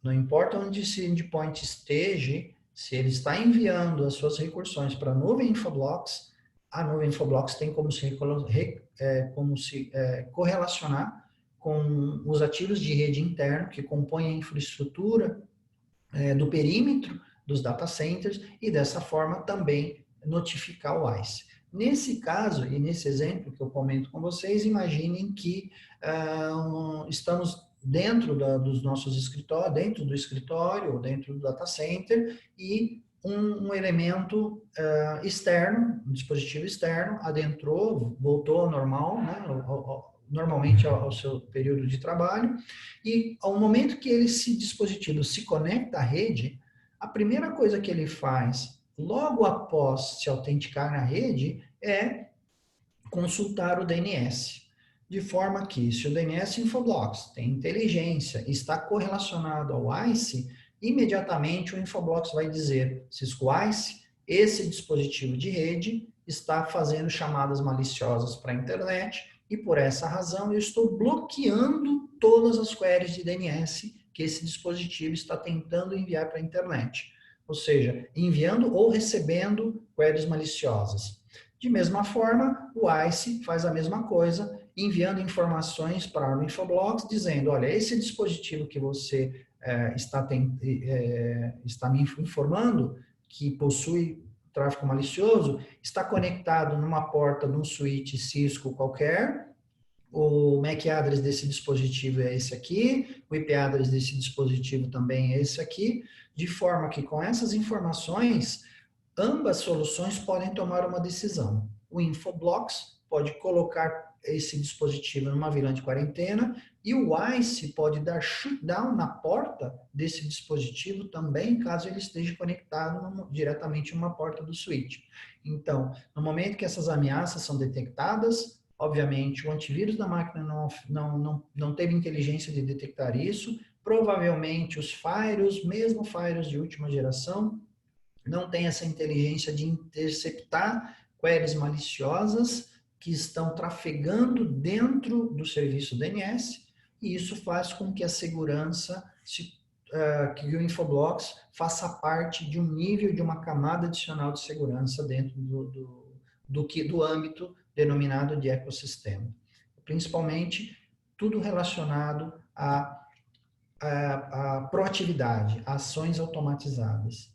não importa onde esse endpoint esteja, se ele está enviando as suas recursões para a nuvem Infoblox, a nuvem Infoblox tem como se correlacionar com os ativos de rede interno que compõem a infraestrutura do perímetro dos data centers e dessa forma também notificar o ISE. Nesse caso e nesse exemplo que eu comento com vocês, imaginem que estamos dentro dos nossos escritórios, dentro do escritório ou dentro do data center e um elemento externo, um dispositivo externo, adentrou, voltou ao normal, né, normalmente ao seu período de trabalho, e ao momento que esse dispositivo se conecta à rede, a primeira coisa que ele faz, logo após se autenticar na rede, é consultar o DNS. De forma que, se o DNS Infoblox tem inteligência e está correlacionado ao ISE, imediatamente o Infoblox vai dizer, Cisco ISE, esse dispositivo de rede está fazendo chamadas maliciosas para a internet e por essa razão eu estou bloqueando todas as queries de DNS que esse dispositivo está tentando enviar para a internet. Ou seja, enviando ou recebendo queries maliciosas. De mesma forma, o ISE faz a mesma coisa enviando informações para o Infoblox, dizendo, olha, esse dispositivo que você está me informando, que possui tráfego malicioso, está conectado numa porta de um switch Cisco qualquer, o MAC address desse dispositivo é esse aqui, o IP address desse dispositivo também é esse aqui, de forma que com essas informações, ambas soluções podem tomar uma decisão. O Infoblox pode colocar esse dispositivo numa VLAN de quarentena e o ICE pode dar shutdown na porta desse dispositivo também, caso ele esteja conectado diretamente numa porta do switch. Então, no momento que essas ameaças são detectadas, obviamente, o antivírus da máquina não teve inteligência de detectar isso. Provavelmente, os firewalls, mesmo firewalls de última geração, não têm essa inteligência de interceptar queries maliciosas que estão trafegando dentro do serviço DNS, e isso faz com que a segurança, que o Infoblox faça parte de um nível, de uma camada adicional de segurança dentro do âmbito denominado de ecossistema. Principalmente, tudo relacionado à proatividade, a ações automatizadas.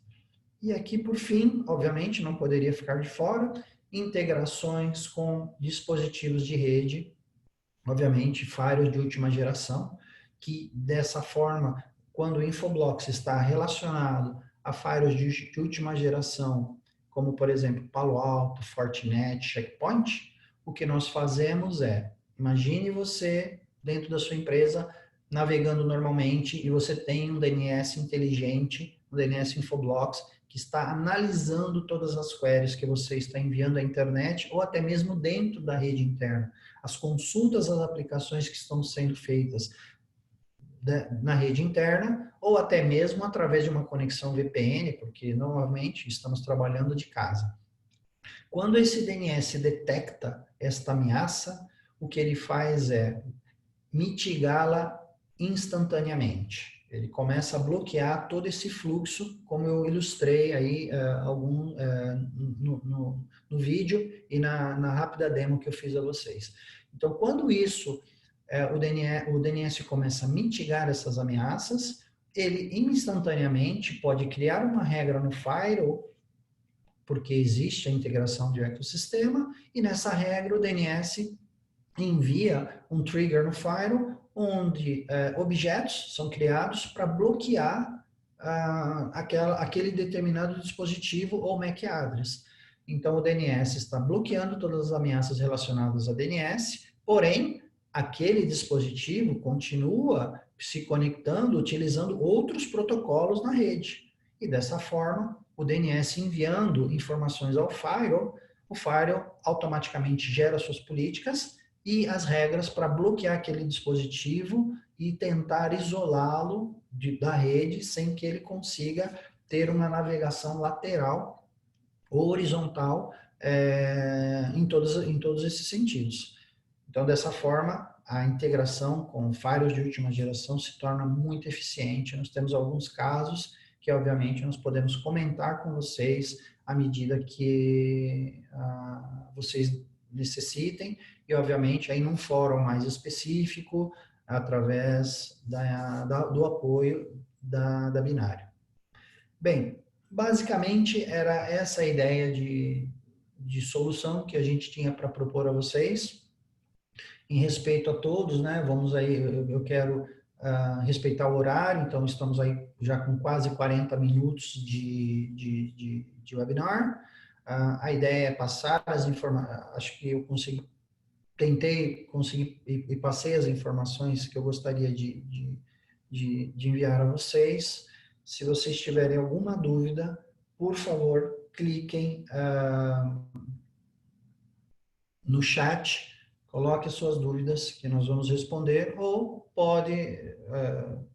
E aqui, por fim, obviamente, não poderia ficar de fora, integrações com dispositivos de rede, obviamente, firewalls de última geração, que dessa forma, quando o Infoblox está relacionado a firewalls de última geração, como, por exemplo, Palo Alto, Fortinet, Checkpoint, o que nós fazemos imagine você, dentro da sua empresa, navegando normalmente e você tem um DNS inteligente, um DNS Infoblox, que está analisando todas as queries que você está enviando à internet ou até mesmo dentro da rede interna. As consultas às aplicações que estão sendo feitas na rede interna ou até mesmo através de uma conexão VPN, porque normalmente estamos trabalhando de casa. Quando esse DNS detecta esta ameaça, o que ele faz é mitigá-la instantaneamente. Ele começa a bloquear todo esse fluxo, como eu ilustrei aí no vídeo e na rápida demo que eu fiz a vocês. Então, quando isso, o DNS começa a mitigar essas ameaças, ele instantaneamente pode criar uma regra no firewall, porque existe a integração de ecossistema, e nessa regra o DNS envia um trigger no firewall, onde objetos são criados para bloquear aquele determinado dispositivo ou MAC address. Então, o DNS está bloqueando todas as ameaças relacionadas a DNS, porém, aquele dispositivo continua se conectando, utilizando outros protocolos na rede. E dessa forma, o DNS enviando informações ao firewall, o firewall automaticamente gera suas políticas e as regras para bloquear aquele dispositivo e tentar isolá-lo da rede sem que ele consiga ter uma navegação lateral ou horizontal em todos esses sentidos. Então, dessa forma, a integração com firewalls de última geração se torna muito eficiente. Nós temos alguns casos que, obviamente, nós podemos comentar com vocês à medida que vocês necessitem, e, obviamente, aí num fórum mais específico, através do apoio da Binário. Bem, basicamente era essa a ideia de solução que a gente tinha para propor a vocês. Em respeito a todos, né, vamos aí, eu quero respeitar o horário, então estamos aí já com quase 40 minutos de webinar. A ideia é passar as informações, acho que eu tentei conseguir e passei as informações que eu gostaria de enviar a vocês. Se vocês tiverem alguma dúvida, por favor, cliquem no chat, coloque as suas dúvidas que nós vamos responder, ou pode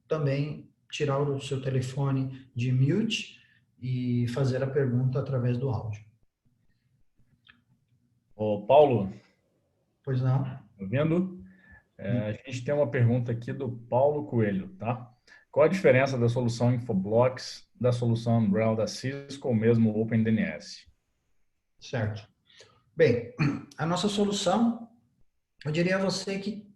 também tirar o seu telefone de mute e fazer a pergunta através do áudio. Ô, Paulo, Pois não? tá vendo? A gente tem uma pergunta aqui do Paulo Coelho, tá? Qual a diferença da solução Infoblox da solução Umbrella da Cisco ou mesmo OpenDNS? Certo. Bem, a nossa solução Eu diria a você que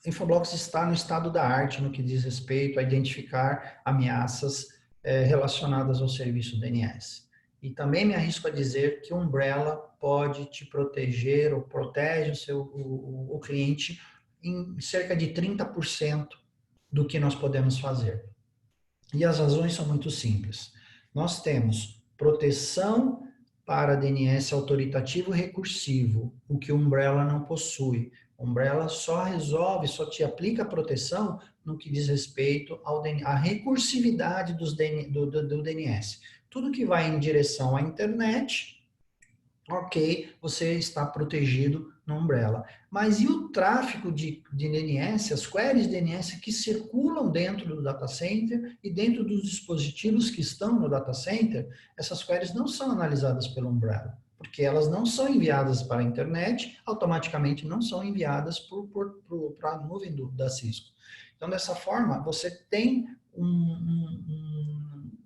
Infoblox está no estado da arte no que diz respeito a identificar ameaças relacionadas ao serviço DNS. E também me arrisco a dizer que Umbrella pode te proteger ou protege o cliente em cerca de 30% do que nós podemos fazer. E as razões são muito simples. Nós temos proteção para DNS autoritativo recursivo, o que o Umbrella não possui. O Umbrella só resolve, só te aplica proteção no que diz respeito à recursividade do DNS. Tudo que vai em direção à internet, ok, você está protegido no Umbrella. Mas e o tráfego de DNS, as queries DNS que circulam dentro do data center e dentro dos dispositivos que estão no data center, essas queries não são analisadas pelo Umbrella, porque elas não são enviadas para a internet, automaticamente não são enviadas para a nuvem da Cisco. Então, dessa forma, você tem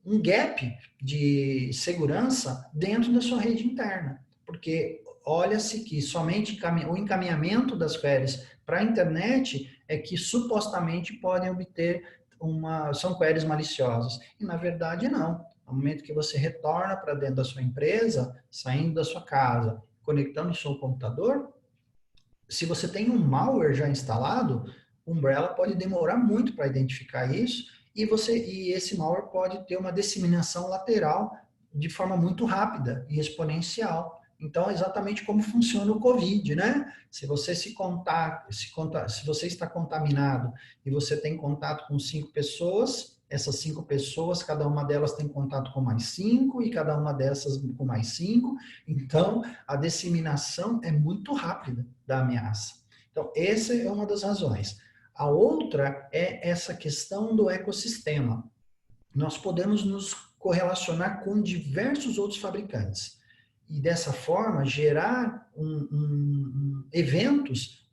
um gap de segurança dentro da sua rede interna. Porque olha-se que somente o encaminhamento das queries para a internet é que supostamente podem obter são queries maliciosas. E na verdade não. No momento que você retorna para dentro da sua empresa, saindo da sua casa, conectando o seu computador, se você tem um malware já instalado, o Umbrella pode demorar muito para identificar isso e esse malware pode ter uma disseminação lateral de forma muito rápida e exponencial. Então, exatamente como funciona o COVID, né? Se você se você está contaminado e você tem contato com 5 pessoas, essas 5 pessoas, cada uma delas tem contato com mais 5 e cada uma dessas com mais 5. Então, a disseminação é muito rápida da ameaça. Então, essa é uma das razões. A outra é essa questão do ecossistema. Nós podemos nos correlacionar com diversos outros fabricantes e dessa forma gerar eventos,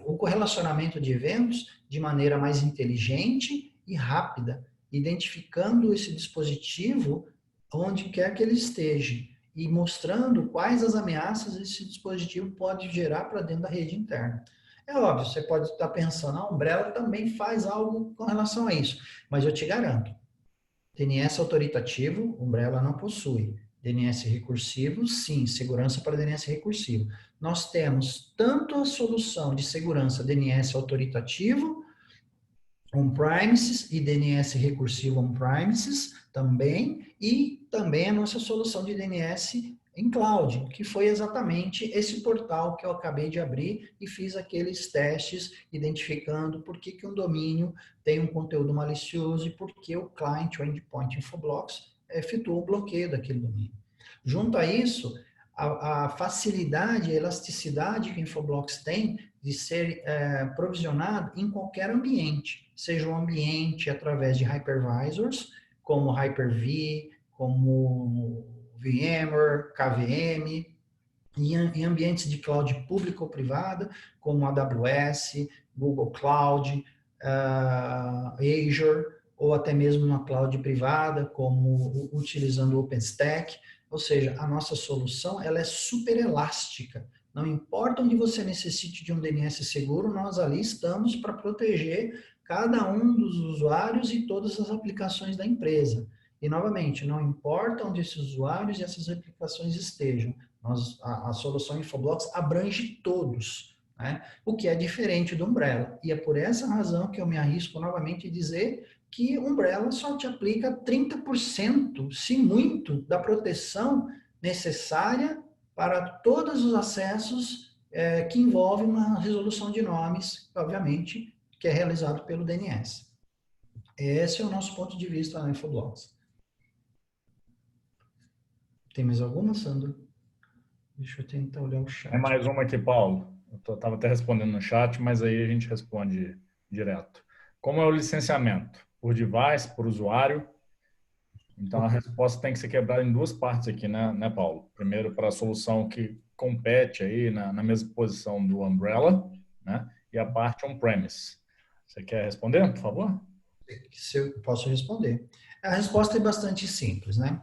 o correlacionamento de eventos de maneira mais inteligente e rápida, identificando esse dispositivo onde quer que ele esteja e mostrando quais as ameaças esse dispositivo pode gerar para dentro da rede interna. É óbvio, você pode estar pensando, a Umbrella também faz algo com relação a isso, mas eu te garanto, DNS autoritativo, Umbrella não possui. DNS recursivo, sim, segurança para DNS recursivo. Nós temos tanto a solução de segurança DNS autoritativo, on-premises, e DNS recursivo on-premises também, e também a nossa solução de DNS em cloud, que foi exatamente esse portal que eu acabei de abrir e fiz aqueles testes identificando por que um domínio tem um conteúdo malicioso e por que o client, o endpoint Infoblox, efetuou o bloqueio daquele domínio. Junto a isso, a facilidade, a elasticidade que o Infoblox tem de ser provisionado em qualquer ambiente, seja um ambiente através de hypervisors, como Hyper-V, como VMware, KVM, e em ambientes de cloud pública ou privada, como AWS, Google Cloud, Azure, ou até mesmo uma cloud privada, como utilizando o OpenStack. Ou seja, a nossa solução ela é super elástica. Não importa onde você necessite de um DNS seguro, nós ali estamos para proteger cada um dos usuários e todas as aplicações da empresa. E, novamente, não importa onde esses usuários e essas aplicações estejam, a solução Infoblox abrange todos, né? O que é diferente do Umbrella. E é por essa razão que eu me arrisco novamente a dizer que Umbrella só te aplica 30%, se muito, da proteção necessária para todos os acessos que envolvem uma resolução de nomes, obviamente, que é realizado pelo DNS. Esse é o nosso ponto de vista na Infoblox. Tem mais alguma, Sandro? Deixa eu tentar olhar o chat. É mais uma aqui, Paulo. Eu estava até respondendo no chat, mas aí a gente responde direto. Como é o licenciamento? Por device, por usuário? Então, a resposta tem que ser quebrada em duas partes aqui, né, Paulo? Primeiro, para a solução que compete aí na mesma posição do Umbrella, né? E a parte on-premise. Você quer responder, por favor? Se eu posso responder. A resposta é bastante simples, né?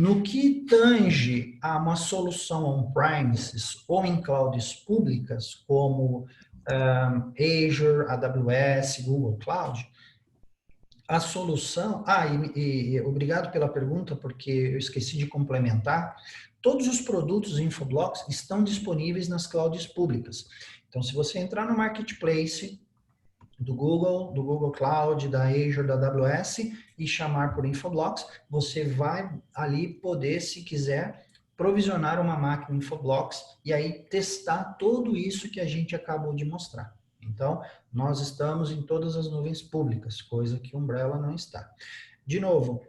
No que tange a uma solução on-premises ou em clouds públicas, como Azure, AWS, Google Cloud, a solução... obrigado pela pergunta, porque eu esqueci de complementar. Todos os produtos Infoblox estão disponíveis nas clouds públicas. Então, se você entrar no Marketplace do Google Cloud, da Azure, da AWS e chamar por Infoblox, você vai ali poder, se quiser, provisionar uma máquina Infoblox e aí testar tudo isso que a gente acabou de mostrar. Então, nós estamos em todas as nuvens públicas, coisa que Umbrella não está. De novo,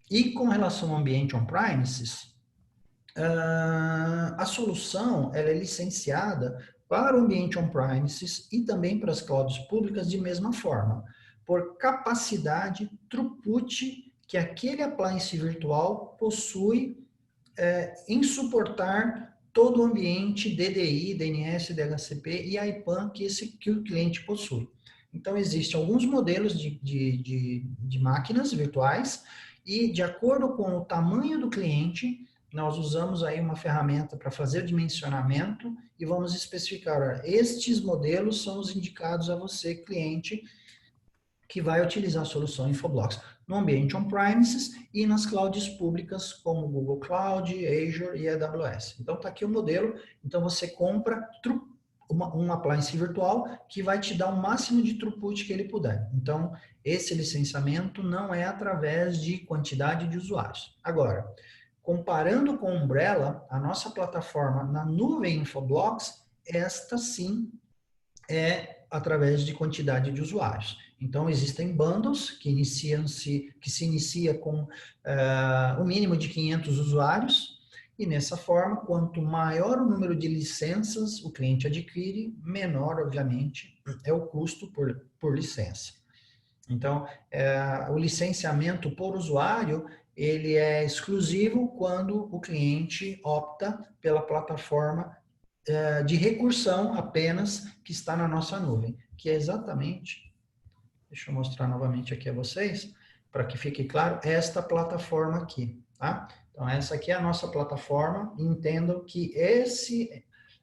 e com relação ao ambiente on-premises, a solução ela é licenciada para o ambiente on-premises e também para as clouds públicas de mesma forma, por capacidade, throughput que aquele appliance virtual possui em suportar todo o ambiente DDI, DNS, DHCP e IPAM que o cliente possui. Então, existem alguns modelos de máquinas virtuais e, de acordo com o tamanho do cliente, nós usamos aí uma ferramenta para fazer o dimensionamento e vamos especificar, estes modelos são os indicados a você, cliente, que vai utilizar a solução Infoblox no ambiente on-premises e nas clouds públicas como Google Cloud, Azure e AWS. Então, está aqui o modelo. Então, você compra um appliance virtual que vai te dar o máximo de throughput que ele puder. Então, esse licenciamento não é através de quantidade de usuários. Agora, comparando com Umbrella, a nossa plataforma na nuvem Infoblox, esta sim é através de quantidade de usuários. Então, existem bundles que se inicia com o mínimo de 500 usuários, e nessa forma, quanto maior o número de licenças o cliente adquire, menor, obviamente, é o custo por licença. Então, o licenciamento por usuário, ele é exclusivo quando o cliente opta pela plataforma de recursão apenas que está na nossa nuvem, que é exatamente... Deixa eu mostrar novamente aqui a vocês, para que fique claro, esta plataforma aqui, tá? Então, essa aqui é a nossa plataforma, entendam que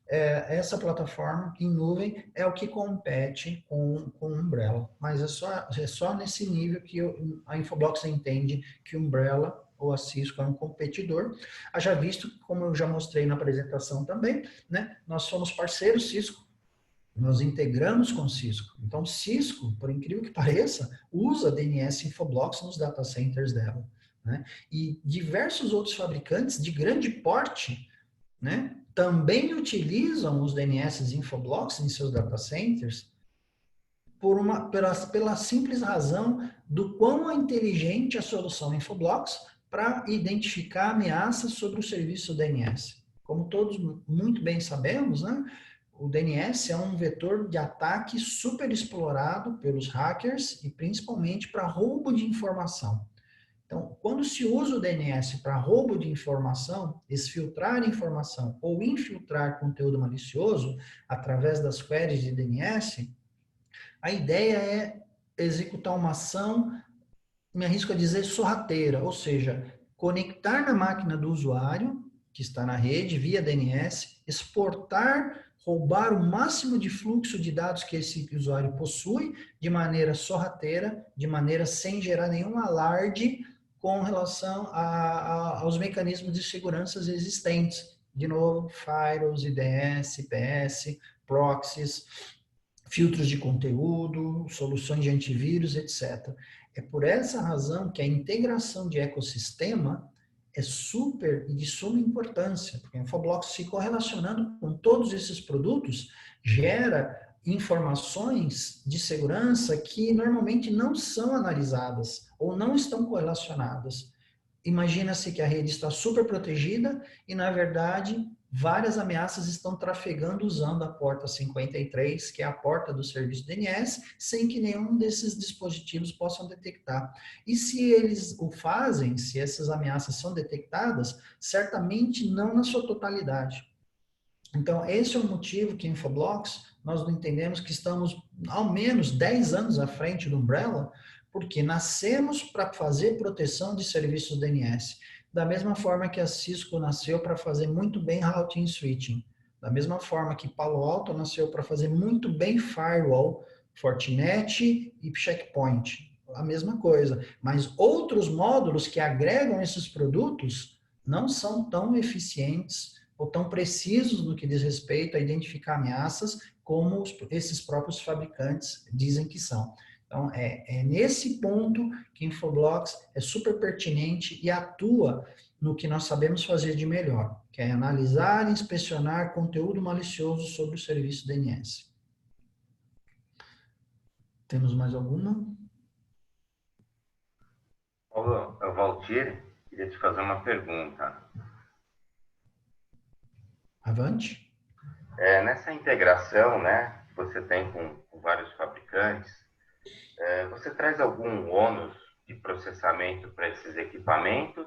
essa plataforma em nuvem é o que compete com Umbrella, mas é só nesse nível que a Infoblox entende que Umbrella ou a Cisco é um competidor. Haja visto, como eu já mostrei na apresentação também, né? Nós somos parceiros Cisco, nós integramos com Cisco. Então, Cisco, por incrível que pareça, usa DNS Infoblox nos data centers dela, né? E diversos outros fabricantes de grande porte, né, também utilizam os DNS Infoblox em seus data centers pela simples razão do quão inteligente a solução Infoblox para identificar ameaças sobre o serviço DNS. Como todos muito bem sabemos, né, o DNS é um vetor de ataque super explorado pelos hackers e principalmente para roubo de informação. Então, quando se usa o DNS para roubo de informação, exfiltrar informação ou infiltrar conteúdo malicioso através das queries de DNS, a ideia é executar uma ação, me arrisco a dizer, sorrateira, ou seja, conectar na máquina do usuário, que está na rede, via DNS, exportar, roubar o máximo de fluxo de dados que esse usuário possui, de maneira sorrateira, de maneira sem gerar nenhum alarde com relação aos mecanismos de segurança existentes. De novo, firewalls, IDS, IPS, proxies, filtros de conteúdo, soluções de antivírus, etc. É por essa razão que a integração de ecossistema é super e de suma importância, porque a Infoblox se correlacionando com todos esses produtos gera informações de segurança que normalmente não são analisadas ou não estão correlacionadas. Imagina-se que a rede está super protegida e, na verdade, várias ameaças estão trafegando usando a porta 53, que é a porta do serviço DNS, sem que nenhum desses dispositivos possam detectar. E se eles o fazem, se essas ameaças são detectadas, certamente não na sua totalidade. Então, esse é o motivo que em Infoblox nós entendemos que estamos ao menos 10 anos à frente do Umbrella, porque nascemos para fazer proteção de serviços DNS. da mesma forma que a Cisco nasceu para fazer muito bem routing e switching, da mesma forma que Palo Alto nasceu para fazer muito bem firewall, Fortinet e checkpoint, a mesma coisa. Mas outros módulos que agregam esses produtos não são tão eficientes ou tão precisos no que diz respeito a identificar ameaças como esses próprios fabricantes dizem que são. Então, é nesse ponto que Infoblox é super pertinente e atua no que nós sabemos fazer de melhor, que é analisar e inspecionar conteúdo malicioso sobre o serviço DNS. Temos mais alguma? Paulo, é o Valtir, queria te fazer uma pergunta. Avante. Nessa integração, né, que você tem com vários fabricantes, você traz algum ônus de processamento para esses equipamentos?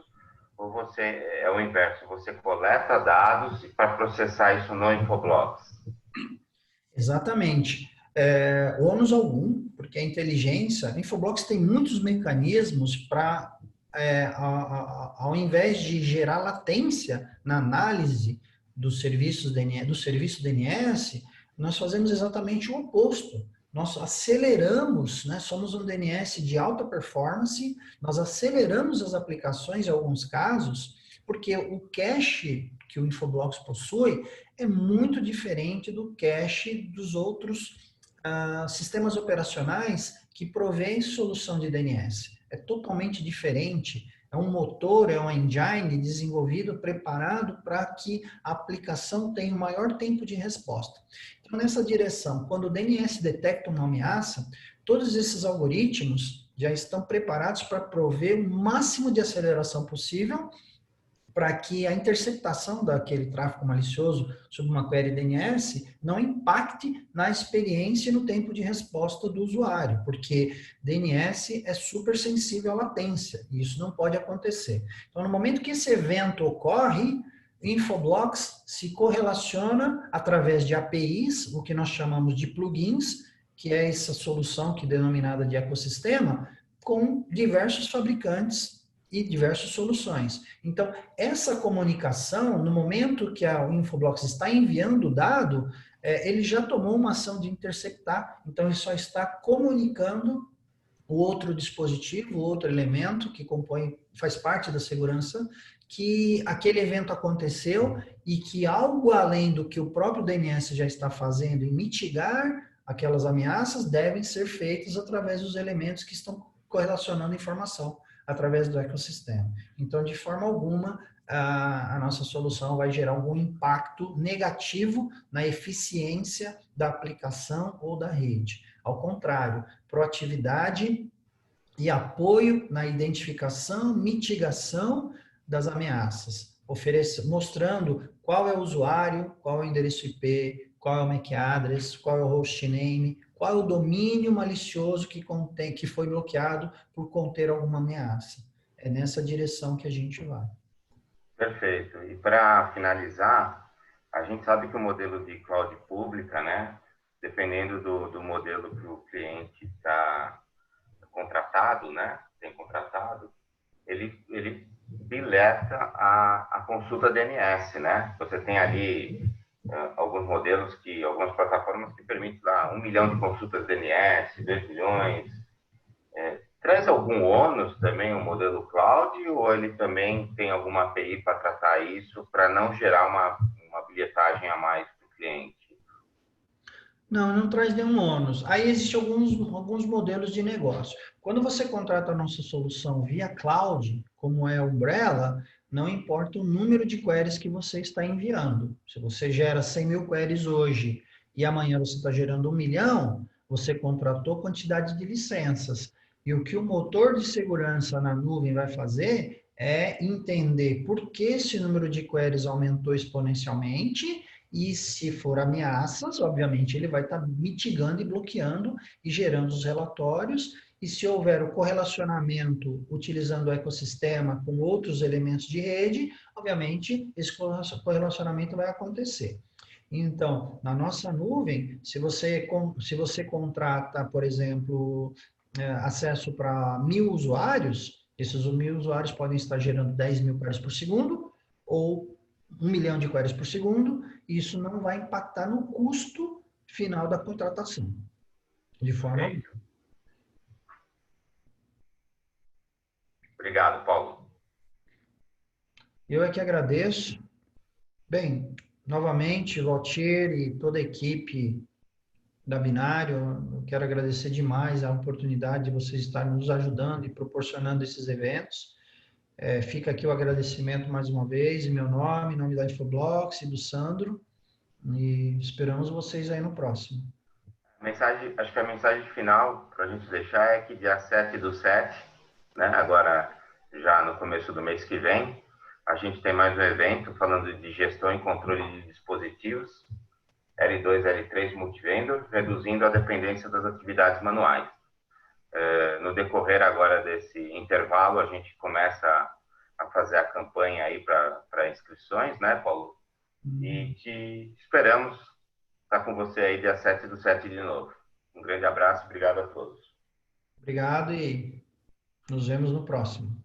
Ou você é o inverso, você coleta dados para processar isso no Infoblox? Exatamente. Ônus algum, porque a inteligência, a Infoblox tem muitos mecanismos para, ao invés de gerar latência na análise dos serviços DNS, do serviço DNS, nós fazemos exatamente o oposto. Nós aceleramos, né, somos um DNS de alta performance, nós aceleramos as aplicações em alguns casos, porque o cache que o Infoblox possui é muito diferente do cache dos outros sistemas operacionais que provém solução de DNS. É totalmente diferente. É um motor, é um engine desenvolvido, preparado para que a aplicação tenha o maior tempo de resposta. Então, nessa direção, quando o DNS detecta uma ameaça, todos esses algoritmos já estão preparados para prover o máximo de aceleração possível para que a interceptação daquele tráfego malicioso sobre uma query DNS não impacte na experiência e no tempo de resposta do usuário, porque DNS é super sensível à latência, e isso não pode acontecer. Então, no momento que esse evento ocorre, Infoblox se correlaciona através de APIs, o que nós chamamos de plugins, que é essa solução que é denominada de ecossistema, com diversos fabricantes e diversas soluções. Então, essa comunicação, no momento que a Infoblox está enviando o dado, ele já tomou uma ação de interceptar, então ele só está comunicando o outro dispositivo, o outro elemento que compõe, faz parte da segurança, que aquele evento aconteceu e que algo além do que o próprio DNS já está fazendo em mitigar aquelas ameaças devem ser feitas através dos elementos que estão correlacionando informação através do ecossistema. Então, de forma alguma, a nossa solução vai gerar algum impacto negativo na eficiência da aplicação ou da rede. Ao contrário, proatividade e apoio na identificação, mitigação das ameaças, mostrando qual é o usuário, qual é o endereço IP, qual é o MAC address, qual é o hostname, qual é o domínio malicioso que foi bloqueado por conter alguma ameaça. É nessa direção que a gente vai. Perfeito. E para finalizar, a gente sabe que o modelo de cloud pública, né, dependendo do modelo que o cliente está contratado, né, tem contratado, ele bileta a consulta DNS, né? Você tem ali alguns modelos algumas plataformas que permitem lá 1 milhão de consultas DNS, 2 milhões. Traz algum ônus também o modelo cloud ou ele também tem alguma API para tratar isso, para não gerar uma bilhetagem a mais para o cliente? Não traz nenhum ônus. Aí existem alguns modelos de negócio. Quando você contrata a nossa solução via cloud, como é a Umbrella, não importa o número de queries que você está enviando. Se você gera 100 mil queries hoje e amanhã você está gerando 1 milhão, você contratou quantidade de licenças. E o que o motor de segurança na nuvem vai fazer é entender por que esse número de queries aumentou exponencialmente. E se for ameaças, obviamente, ele vai estar mitigando e bloqueando e gerando os relatórios. E se houver o correlacionamento utilizando o ecossistema com outros elementos de rede, obviamente, esse correlacionamento vai acontecer. Então, na nossa nuvem, se você contrata, por exemplo, acesso para 1.000 usuários, Esses 1.000 usuários podem estar gerando 10 mil queries por segundo ou 1 milhão de queries por segundo, e isso não vai impactar no custo final da contratação, de forma Ok. Obrigado, Paulo. Eu é que agradeço. Bem, novamente, Valtier e toda a equipe da Binário, eu quero agradecer demais a oportunidade de vocês estarem nos ajudando e proporcionando esses eventos. Fica aqui o agradecimento mais uma vez, em meu nome, em nome da Infoblox e do Sandro, e esperamos vocês aí no próximo. Acho que a mensagem final para a gente deixar é que dia 7/7, né, agora já no começo do mês que vem, a gente tem mais um evento falando de gestão e controle de dispositivos, L2, L3 multivendor, reduzindo a dependência das atividades manuais. No decorrer agora desse intervalo, a gente começa a fazer a campanha aí para inscrições, né, Paulo? E te esperamos estar com você aí dia 7/7 de novo. Um grande abraço, obrigado a todos. Obrigado e nos vemos no próximo.